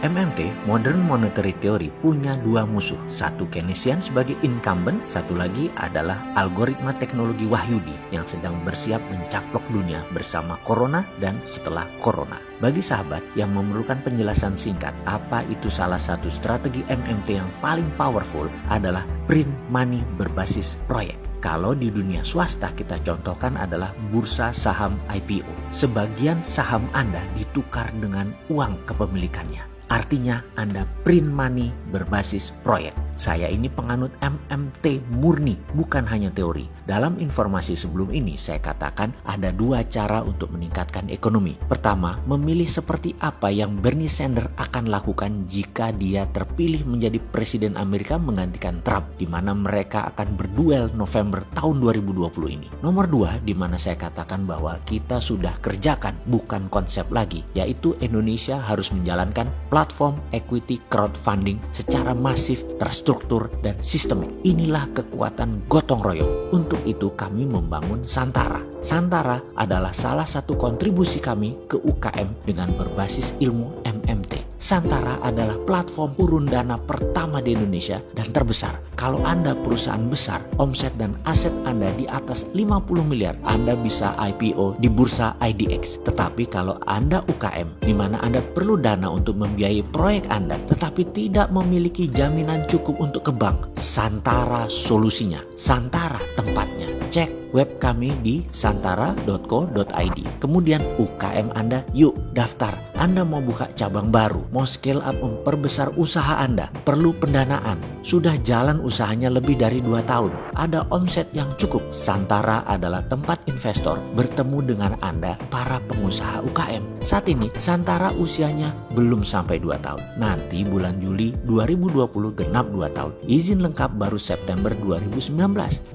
MMT, Modern Monetary Theory, punya dua musuh. Satu Keynesian sebagai incumbent, satu lagi adalah algoritma teknologi Wahyudi yang sedang bersiap mencaplok dunia bersama Corona dan setelah Corona. Bagi sahabat yang memerlukan penjelasan singkat, apa itu salah satu strategi MMT yang paling powerful adalah print money berbasis proyek. Kalau di dunia swasta kita contohkan adalah bursa saham IPO. Sebagian saham Anda ditukar dengan uang kepemilikannya. Artinya Anda print money berbasis proyek. Saya ini penganut MMT murni, bukan hanya teori. Dalam informasi sebelum ini saya katakan ada dua cara untuk meningkatkan ekonomi. Pertama, memilih seperti apa yang Bernie Sanders akan lakukan jika dia terpilih menjadi Presiden Amerika menggantikan Trump, di mana mereka akan berduel November tahun 2020 ini. Nomor dua, di mana saya katakan bahwa kita sudah kerjakan, bukan konsep lagi, yaitu Indonesia harus menjalankan platform equity crowdfunding secara masif, terstruktur, dan sistemik. Inilah kekuatan gotong royong. Untuk itu kami membangun Santara. Santara adalah salah satu kontribusi kami ke UKM dengan berbasis ilmu MMT. Santara adalah platform urun dana pertama di Indonesia dan terbesar. Kalau Anda perusahaan besar, omset dan aset Anda di atas 50 miliar, Anda bisa IPO di bursa IDX. Tetapi kalau Anda UKM, di mana Anda perlu dana untuk membiayai proyek Anda, tetapi tidak memiliki jaminan cukup untuk ke bank, Santara solusinya. Santara tempatnya. Cek web kami di santara.co.id. Kemudian UKM Anda, yuk daftar. Anda mau buka cabang baru, mau scale up, memperbesar usaha Anda, perlu pendanaan. Sudah jalan usahanya lebih dari 2 tahun. Ada omset yang cukup. Santara adalah tempat investor bertemu dengan Anda, para pengusaha UKM. Saat ini Santara usianya belum sampai 2 tahun. Nanti bulan Juli 2020 genap 2 tahun. Izin lengkap baru September 2019.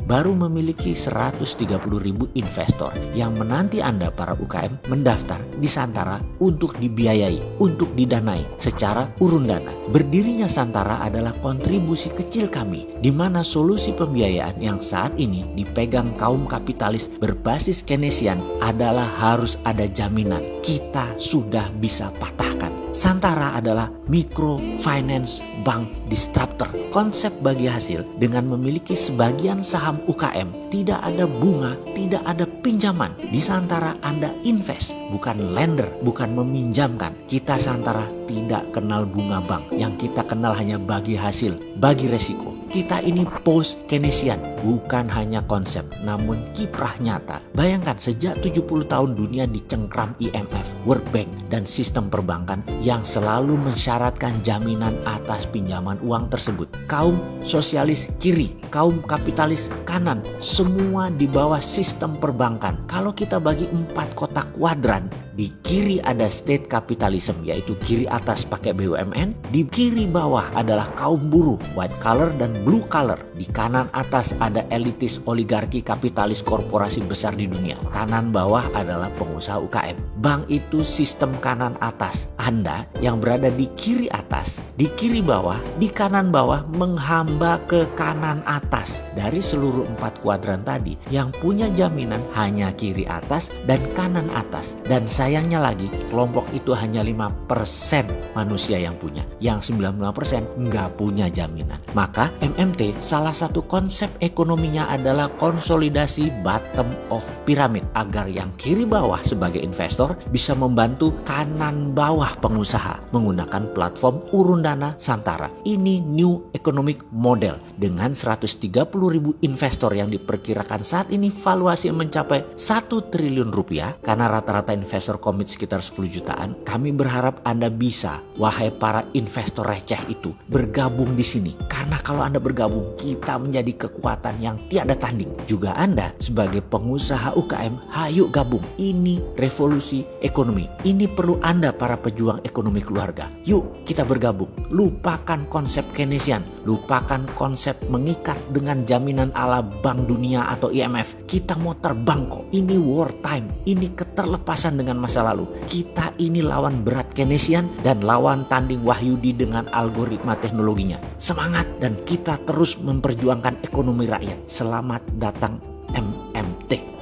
Baru memiliki 130.000 investor yang menanti Anda para UKM mendaftar di Santara untuk dibiayai, untuk didanai secara urun dana. Berdirinya Santara adalah kontribusi kecil kami, di mana solusi pembiayaan yang saat ini dipegang kaum kapitalis berbasis Keynesian adalah harus ada jaminan. Kita sudah bisa patahkan. Santara adalah microfinance bank disruptor. Konsep bagi hasil dengan memiliki sebagian saham UKM, tidak ada bunga, tidak ada pinjaman. Di Santara Anda invest, bukan lender, bukan meminjamkan. Kita Santara tidak kenal bunga bank. Yang kita kenal hanya bagi hasil, bagi resiko. Kita ini post Keynesian, bukan hanya konsep, namun kiprah nyata. Bayangkan sejak 70 tahun dunia dicengkram IMF, World Bank, dan sistem perbankan yang selalu mensyaratkan jaminan atas pinjaman uang tersebut. Kaum sosialis kiri, kaum kapitalis kanan, semua di bawah sistem perbankan. Kalau kita bagi 4 kotak kuadran, di kiri ada state capitalism, yaitu kiri atas pakai BUMN. Di kiri bawah adalah kaum buruh, white collar dan blue collar. Di kanan atas ada elitis oligarki kapitalis korporasi besar di dunia. Kanan bawah adalah pengusaha UKM. Bank itu sistem kanan atas. Anda yang berada di kiri atas, di kiri bawah, di kanan bawah menghamba ke kanan atas. Dari seluruh 4 kuadran tadi, yang punya jaminan hanya kiri atas dan kanan atas. Dan sayangnya lagi, kelompok itu hanya 5% manusia yang punya. Yang 95% nggak punya jaminan. Maka MMT salah satu konsep ekonominya adalah konsolidasi bottom of pyramid. Agar yang kiri bawah sebagai investor bisa membantu kanan bawah pengusaha menggunakan platform urun dana Santara. Ini new economic model dengan 130.000 investor yang diperkirakan saat ini valuasi mencapai 1 triliun rupiah karena rata-rata investor komit sekitar 10 jutaan. Kami berharap Anda bisa, wahai para investor receh itu, bergabung di sini. Karena kalau Anda bergabung, kita menjadi kekuatan yang tiada tanding. Juga Anda sebagai pengusaha UKM, hayu gabung. Ini revolusi ekonomi. Ini perlu Anda para pejuang ekonomi keluarga. Yuk kita bergabung. Lupakan konsep Keynesian. Lupakan konsep mengikat dengan jaminan ala Bank Dunia atau IMF. Kita mau terbang kok. Ini war time. Ini keterlepasan dengan masa lalu. Kita ini lawan berat Keynesian dan lawan tanding Wahyudi dengan algoritma teknologinya. Semangat dan kita terus memperjuangkan ekonomi rakyat. Selamat datang MMT.